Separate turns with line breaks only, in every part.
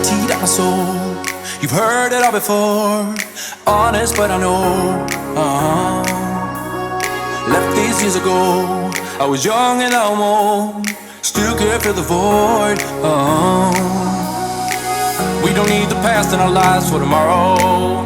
emptied out my soul. You've heard it all before, honest but I know. Left these years ago, I was young and almost still could fill the void. We don't need the past in our lives for tomorrow.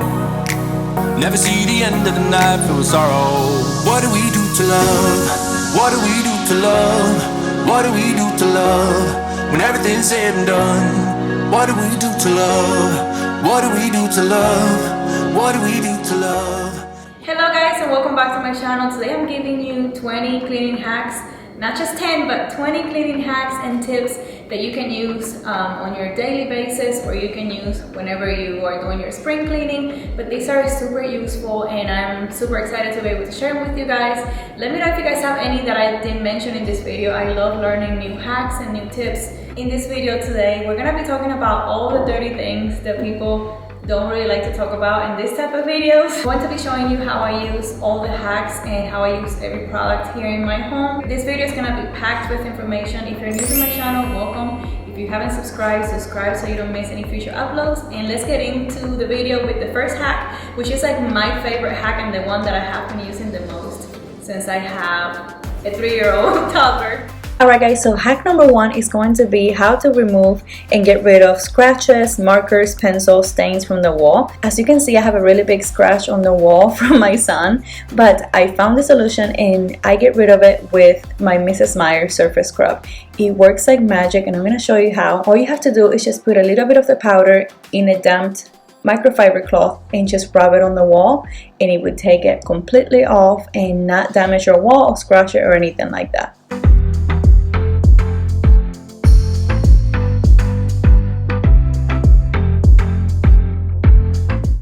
Never see the end of the night filled with sorrow. What do we do to love? What do we do to love? What do we do to love? When everything's said and done, what do we do to love? What do we do to love? What do we do to love?
Hello guys, and welcome back to my channel. Today I'm giving you 20 cleaning hacks, not just 10 but 20 cleaning hacks and tips that you can use on your daily basis, or you can use whenever you are doing your spring cleaning. But these are super useful and I'm super excited to be able to share them with you guys. Let me know if you guys have any that I didn't mention in this video. I love learning new hacks and new tips. In this video today, we're gonna be talking about all the dirty things that people don't really like to talk about in this type of videos. I'm going to be showing you how I use all the hacks and how I use every product here in my home. This video is gonna be packed with information. If you're new to my channel, welcome. If you haven't subscribed, subscribe so you don't miss any future uploads. And let's get into the video with the first hack, which is like my favorite hack and the one that I have been using the most since I have a 3-year-old toddler.
Alright guys, so hack number 1 is going to be how to remove and get rid of scratches, markers, pencils, stains from the wall. As you can see, I have a really big scratch on the wall from my son, but I found the solution and I get rid of it with my Mrs. Meyer surface scrub. It works like magic and I'm going to show you how. All you have to do is just put a little bit of the powder in a damped microfiber cloth and just rub it on the wall, and it would take it completely off and not damage your wall or scratch it or anything like that.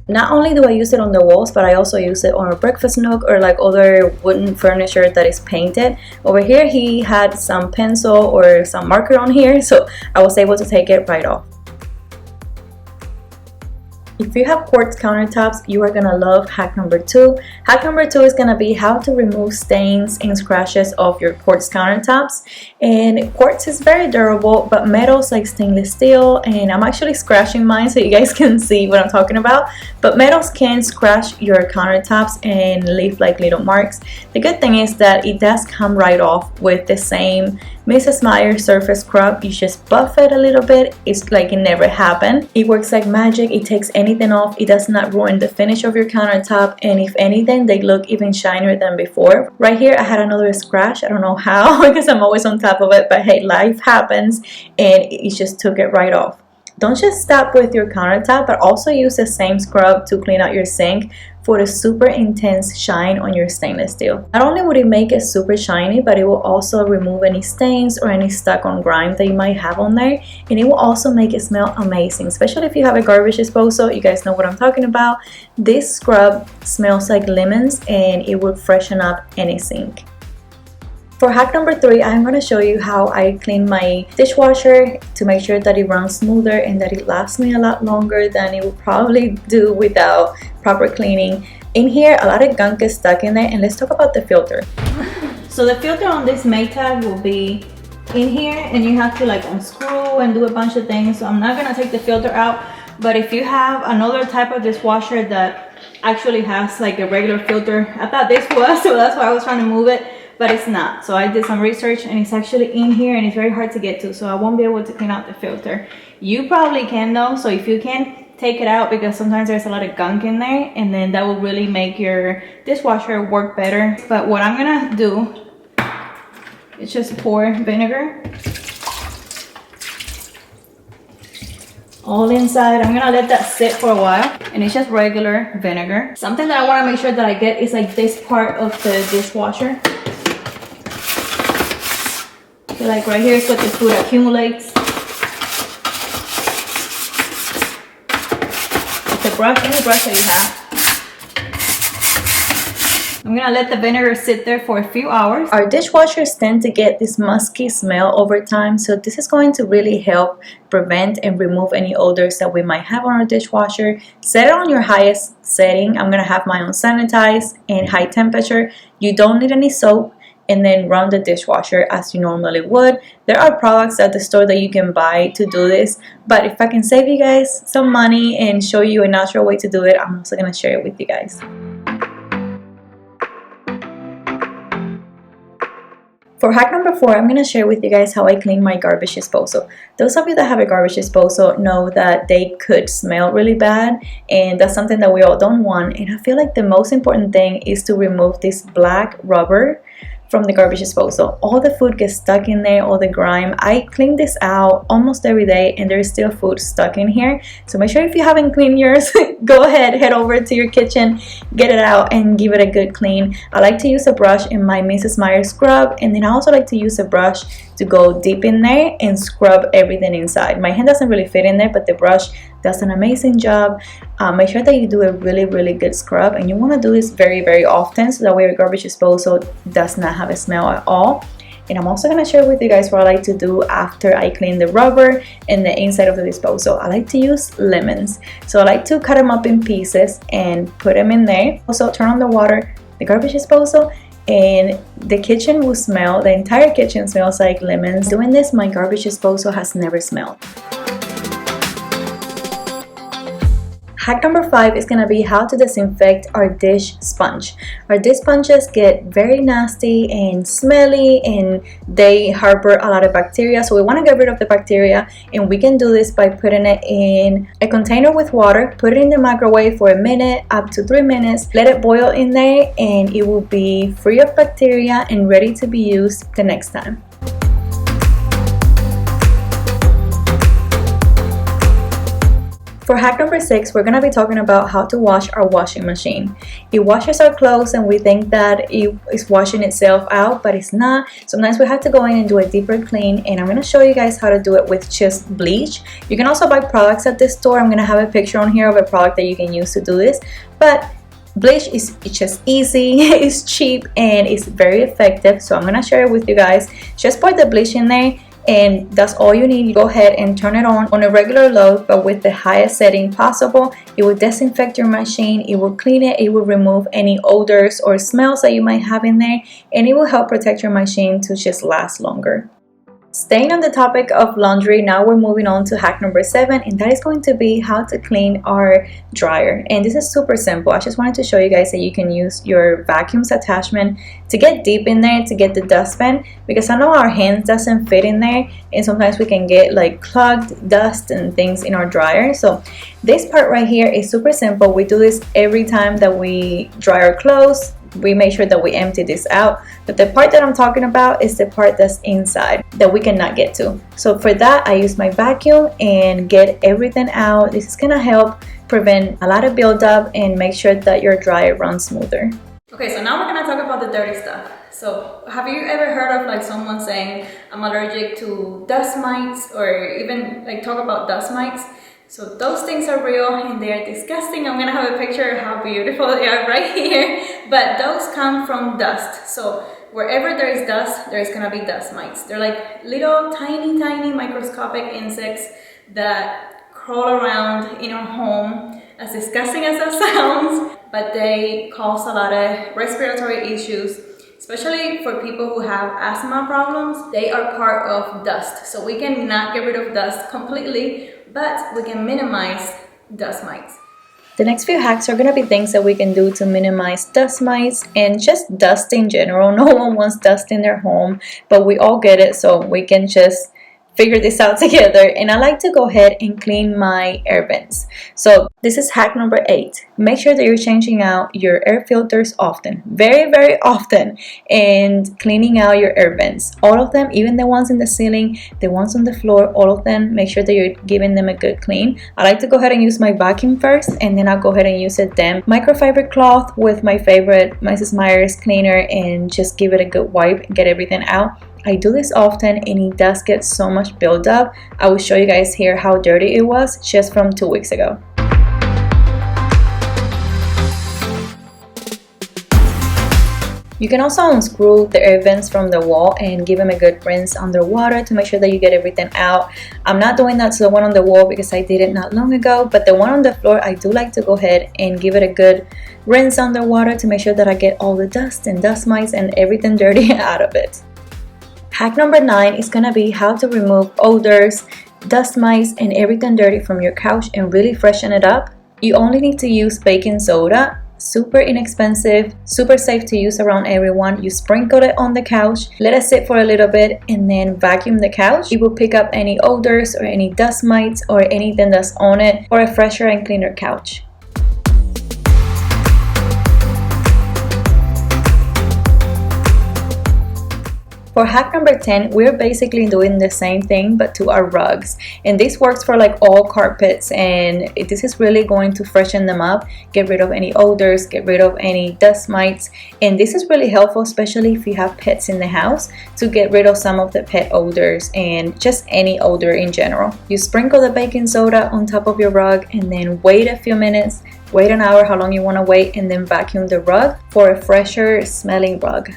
Not only do I use it on the walls, but I also use it on a breakfast nook or like other wooden furniture that is painted. Over here he had some pencil or some marker on here, so I was able to take it right off. If you have quartz countertops, you are gonna love hack number 2. Hack number 2 is gonna be how to remove stains and scratches off your quartz countertops. And quartz is very durable, but metals like stainless steel, and I'm actually scratching mine so you guys can see what I'm talking about, but metals can scratch your countertops and leave like little marks. The good thing is that it does come right off with the same Mrs. Meyer surface scrub. You just buff it a little bit, it's like it never happened. It works like magic. It takes anything off, it does not ruin the finish of your countertop, and if anything, they look even shinier than before. Right here I had another scratch, I don't know how because I'm always on top of it, but hey, life happens, and it just took it right off. Don't just stop with your countertop, but also use the same scrub to clean out your sink for the super intense shine on your stainless steel. Not only would it make it super shiny, but it will also remove any stains or any stuck on grime that you might have on there, and it will also make it smell amazing, especially if you have a garbage disposal. You guys know what I'm talking about. This scrub smells like lemons and it will freshen up any sink. For hack number 3, I'm going to show you how I clean my dishwasher to make sure that it runs smoother and that it lasts me a lot longer than it would probably do without proper cleaning. In here, a lot of gunk is stuck in there, and let's talk about the filter. So the filter on this Maytag will be in here, and you have to like unscrew and do a bunch of things. So I'm not going to take the filter out, but if you have another type of dishwasher that actually has like a regular filter, I thought this was, so that's why I was trying to move it. But it's not. So I did some research and it's actually in here and it's very hard to get to, so I won't be able to clean out the filter. You probably can though, so if you can, take it out, because sometimes there's a lot of gunk in there and then that will really make your dishwasher work better. But what I'm gonna do is just pour vinegar all inside. I'm gonna let that sit for a while, and it's just regular vinegar. Something that I want to make sure that I get is like this part of the dishwasher. So like right here is what the food accumulates. It's a brush, any brush that you have. I'm gonna let the vinegar sit there for a few hours. Our dishwashers tend to get this musky smell over time, so this is going to really help prevent and remove any odors that we might have on our dishwasher. Set it on your highest setting. I'm gonna have mine on sanitized and high temperature. You don't need any soap. and then run the dishwasher as you normally would. There are products at the store that you can buy to do this, but if I can save you guys some money and show you a natural way to do it, I'm also going to share it with you guys. For hack number 4, I'm going to share with you guys how I clean my garbage disposal. Those of you that have a garbage disposal know that they could smell really bad, and that's something that we all don't want. And I feel like the most important thing is to remove this black rubber from the garbage disposal. All the food gets stuck in there, all the grime. I clean this out almost every day and there's still food stuck in here. So make sure if you haven't cleaned yours, go ahead, head over to your kitchen, get it out and give it a good clean. I like to use a brush in my Mrs. Meyer's scrub, and then I also like to use a brush to go deep in there and scrub everything inside. My hand doesn't really fit in there, but the brush does an amazing job. Make sure that you do a really good scrub, and you want to do this very often so that way your garbage disposal does not have a smell at all. And I'm also going to share with you guys what I like to do after I clean the rubber and the inside of the disposal. I like to use lemons, so I like to cut them up in pieces and put them in there. Also turn on the water, the garbage disposal, and the kitchen will smell, the entire kitchen smells like lemons. Doing this, my garbage disposal has never smelled. Hack number 5 is going to be how to disinfect our dish sponge. Our dish sponges get very nasty and smelly, and they harbor a lot of bacteria, so we want to get rid of the bacteria, and we can do this by putting it in a container with water, put it in the microwave for a minute up to 3 minutes, let it boil in there, and it will be free of bacteria and ready to be used the next time. For hack number 6, we're going to be talking about how to wash our washing machine. It washes our clothes and we think that it is washing itself out, but it's not. Sometimes we have to go in and do a deeper clean, and I'm going to show you guys how to do it with just bleach. You can also buy products at the store. I'm going to have a picture on here of a product that you can use to do this, but bleach is just easy, it's cheap, and it's very effective. So I'm going to share it with you guys. Just pour the bleach in there, and that's all you need. You go ahead and turn it on a regular load, but with the highest setting possible. It will disinfect your machine, it will clean it, it will remove any odors or smells that you might have in there, and it will help protect your machine to just last longer. Staying on the topic of laundry, now we're moving on to hack number 7, and that is going to be how to clean our dryer. And this is super simple. I just wanted to show you guys that you can use your vacuum's attachment to get deep in there to get the dustpan, because I know our hands doesn't fit in there, and sometimes we can get like clogged dust and things in our dryer. So this part right here is super simple. We do this every time that we dry our clothes. We make sure that we empty this out, but the part that I'm talking about is the part that's inside that we cannot get to. So for that, I use my vacuum and get everything out. This is gonna help prevent a lot of buildup and make sure that your dryer runs smoother.
Okay, so now we're gonna talk about the dirty stuff. So have you ever heard of like someone saying, I'm allergic to dust mites, or even like talk about dust mites? So those things are real and they are disgusting. I'm gonna have a picture of how beautiful they are right here. But those come from dust. So wherever there is dust, there is gonna be dust mites. They're like little tiny microscopic insects that crawl around in our home. As disgusting as that sounds, but they cause a lot of respiratory issues, especially for people who have asthma problems. They are part of dust. So we cannot get rid of dust completely, but we can minimize dust mites.
The next few hacks are going to be things that we can do to minimize dust mites and just dust in general. No one wants dust in their home, but we all get it, so we can just figure this out together. And I like to go ahead and clean my air vents. So this is hack number 8. Make sure that you're changing out your air filters often, very often, and cleaning out your air vents, all of them, even the ones in the ceiling, the ones on the floor, all of them. Make sure that you're giving them a good clean. I like to go ahead and use my vacuum first, and then I'll go ahead and use a damp microfiber cloth with my favorite Mrs. Meyer's cleaner and just give it a good wipe and get everything out. I do this often and it does get so much buildup. I will show you guys here how dirty it was just from 2 weeks ago. You can also unscrew the air vents from the wall and give them a good rinse underwater to make sure that you get everything out. I'm not doing that to the one on the wall because I did it not long ago, but the one on the floor, I do like to go ahead and give it a good rinse underwater to make sure that I get all the dust and dust mites and everything dirty out of it. Hack number 9 is gonna be how to remove odors, dust mites, and everything dirty from your couch and really freshen it up. You only need to use baking soda. Super inexpensive, super safe to use around everyone. You sprinkle it on the couch, let it sit for a little bit, and then vacuum the couch. It will pick up any odors or any dust mites or anything that's on it for a fresher and cleaner couch. For hack number 10, we're basically doing the same thing but to our rugs, and this works for like all carpets, and this is really going to freshen them up, get rid of any odors, get rid of any dust mites, and this is really helpful especially if you have pets in the house to get rid of some of the pet odors and just any odor in general. You sprinkle the baking soda on top of your rug and then wait a few minutes, wait an hour, how long you want to wait, and then vacuum the rug for a fresher smelling rug.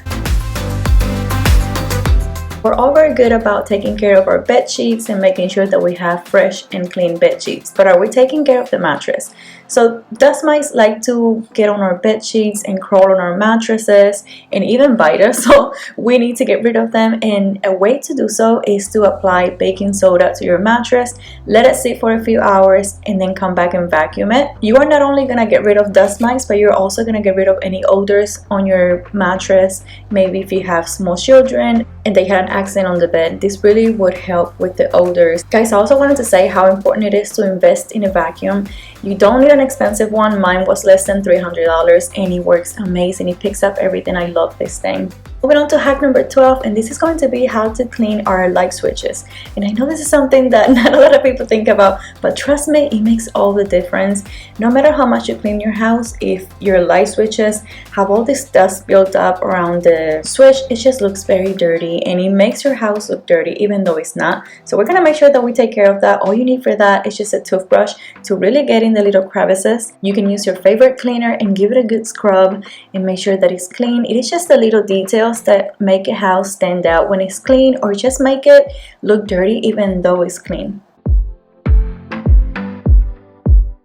We're all very good about taking care of our bed sheets and making sure that we have fresh and clean bed sheets, but are we taking care of the mattress? So dust mites like to get on our bed sheets and crawl on our mattresses and even bite us, so we need to get rid of them, and a way to do so is to apply baking soda to your mattress, let it sit for a few hours, and then come back and vacuum it. You are not only going to get rid of dust mites, but you're also going to get rid of any odors on your mattress. Maybe if you have small children and they had an accident on the bed, this really would help with the odors. Guys, I also wanted to say how important it is to invest in a vacuum. You don't need an expensive one. Mine was less than $300 and it works amazing. It picks up everything. I love this thing. Moving on to hack number 12, and this is going to be how to clean our light switches. And I know this is something that not a lot of people think about, but trust me, it makes all the difference. No matter how much you clean your house, if your light switches have all this dust built up around the switch, it just looks very dirty and it makes your house look dirty even though it's not. So we're going to make sure that we take care of that. All you need for that is just a toothbrush to really get in the little crevices. You can use your favorite cleaner and give it a good scrub and make sure that it's clean. It is just the little details that make a house stand out when it's clean, or just make it look dirty even though it's clean.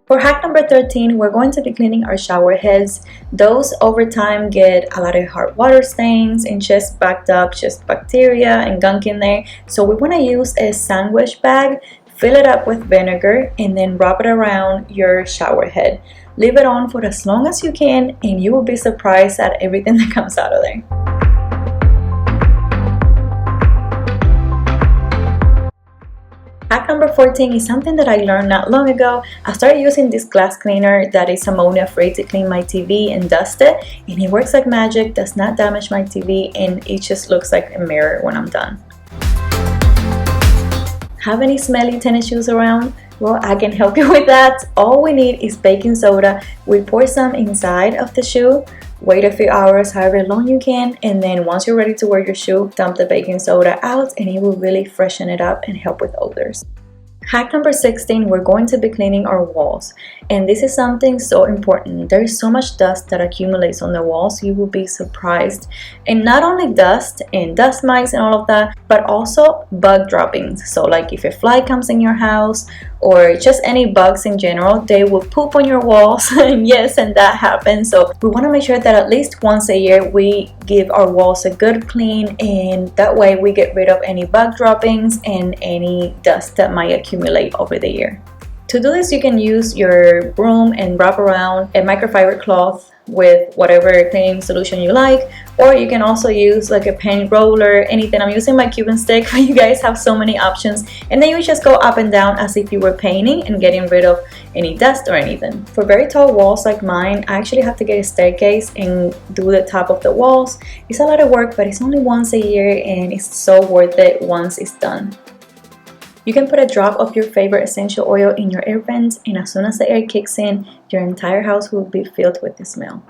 For hack number 13, we're going to be cleaning our shower heads. Those over time get a lot of hard water stains and just backed up, just bacteria and gunk in there. So we want to use a sandwich bag, fill it up with vinegar, and then wrap it around your shower head. Leave it on for as long as you can and you will be surprised at everything that comes out of there. Hack number 14 is something that I learned not long ago. I started using this glass cleaner that is ammonia free to clean my TV and dust it, and it works like magic, does not damage my TV, and it just looks like a mirror when I'm done. Have any smelly tennis shoes around? Well, I can help you with that. All we need is baking soda. We pour some inside of the shoe, wait a few hours, however long you can, and then once you're ready to wear your shoe, dump the baking soda out and it will really freshen it up and help with odors. Hack number 16, we're going to be cleaning our walls, and this is something so important. There is so much dust that accumulates on the walls, you will be surprised. And not only dust and dust mites and all of that, but also bug droppings. So like if a fly comes in your house or just any bugs in general, they will poop on your walls. And yes, and that happens. So we want to make sure that at least once a year we give our walls a good clean, and that way we get rid of any bug droppings and any dust that might accumulate over the year. To do this, you can use your broom and wrap around a microfiber cloth with whatever cleaning solution you like, or you can also use like a paint roller, anything. I'm using my Cuban stick, but you guys have so many options, and then you just go up and down as if you were painting and getting rid of any dust or anything. For very tall walls like mine, I actually have to get a staircase and do the top of the walls. It's a lot of work, but it's only once a year and it's so worth it once it's done. You can put a drop of your favorite essential oil in your air vents, and as soon as the air kicks in, your entire house will be filled with the smell.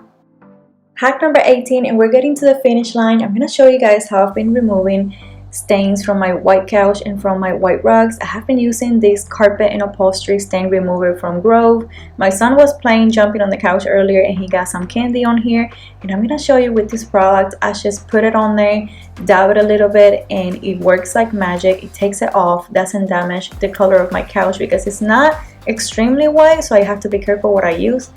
Hack number 18, and we're getting to the finish line. I'm going to show you guys how I've been removing stains from my white couch and from my white rugs. I have been using this carpet and upholstery stain remover from Grove. My son was playing jumping on the couch earlier and he got some candy on here, and I'm gonna show you with this product. I just put it on there, dab it a little bit, and it works like magic. It takes it off, doesn't damage the color of my couch because it's not extremely white, so I have to be careful what I use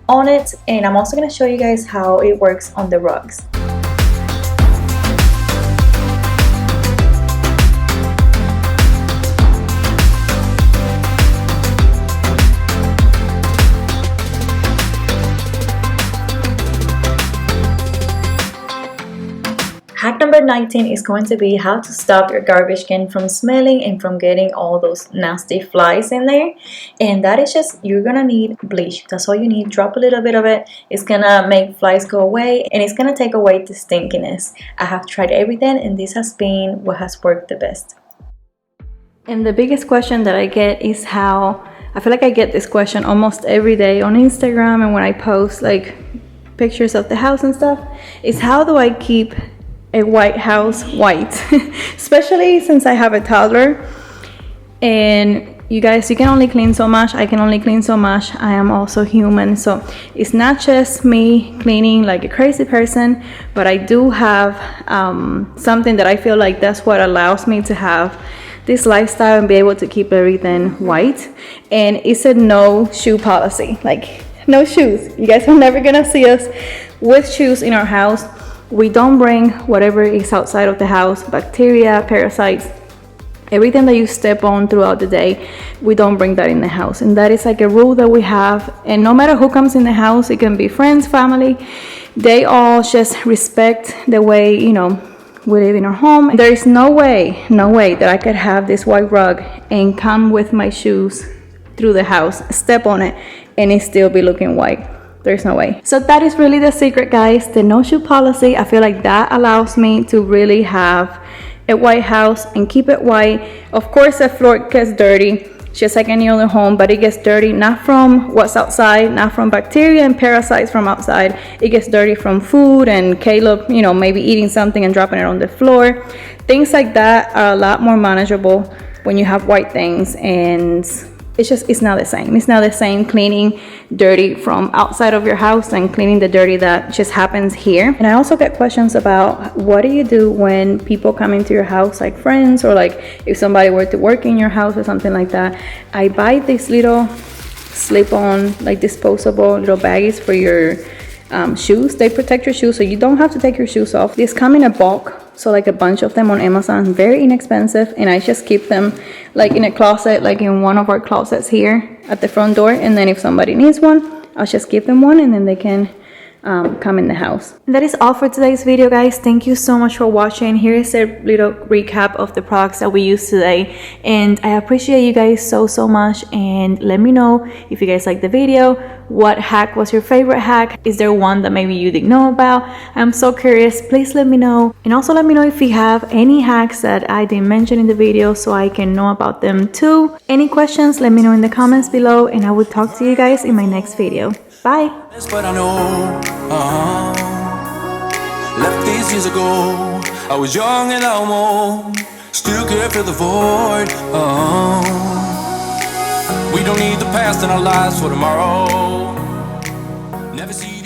on it. And I'm also going to show you guys how it works on the rugs. Hack number 19 is going to be how to stop your garbage can from smelling and from getting all those nasty flies in there. And that is just, you're gonna need bleach. That's all you need. Drop a little bit of it. It's gonna make flies go away and it's gonna take away the stinkiness. I have tried everything and this has been what has worked the best. And the biggest question that I get is how, I feel like I get this question almost every day on Instagram and when I post like pictures of the house and stuff, is how do I keep a white house white? Especially since I have a toddler and you guys, you can only clean so much. I can only clean so much. I am also human, so it's not just me cleaning like a crazy person, but I do have something that I feel like that's what allows me to have this lifestyle and be able to keep everything white. And it's a no shoe policy, like no shoes. You guys are never gonna see us with shoes in our house. We don't bring whatever is outside of the house, bacteria, parasites, everything that you step on throughout the day, we don't bring that in the house. And that is like a rule that we have. And no matter who comes in the house, it can be friends, family, they all just respect the way, you know, we live in our home. There is no way that I could have this white rug and come with my shoes through the house, step on it, and it still be looking white. There's no way. So that is really the secret, guys, the no shoe policy. I feel like that allows me to really have a white house and keep it white. Of course, the floor gets dirty just like any other home, but it gets dirty not from what's outside, not from bacteria and parasites from outside. It gets dirty from food and Caleb, you know, maybe eating something and dropping it on the floor. Things like that are a lot more manageable when you have white things, and it's not the same. It's not the same cleaning dirty from outside of your house and cleaning the dirty that just happens here. And I also get questions about what do you do when people come into your house, like friends, or like if somebody were to work in your house or something like that. I buy these little slip-on, like disposable little baggies for your shoes. They protect your shoes so you don't have to take your shoes off. These come in a bulk, so like a bunch of them on Amazon, very inexpensive, and I just keep them like in a closet, like in one of our closets here at the front door. And then if somebody needs one, I'll just give them one and then they can come in the house. And that is all for today's video, guys. Thank you so much for watching. Here is a little recap of the products that we used today, and I appreciate you guys so much. And let me know if you guys like the video. What hack was your favorite hack? Is there one that maybe you didn't know about? I'm so curious. Please let me know. And also let me know if you have any hacks that I didn't mention in the video so I can know about them too. Any questions, let me know in the comments below, and I will talk to you guys in my next video. Bye.
But I know, left these years ago. I was young and almost still could fill the void. We don't need the past in our lives for tomorrow. Never see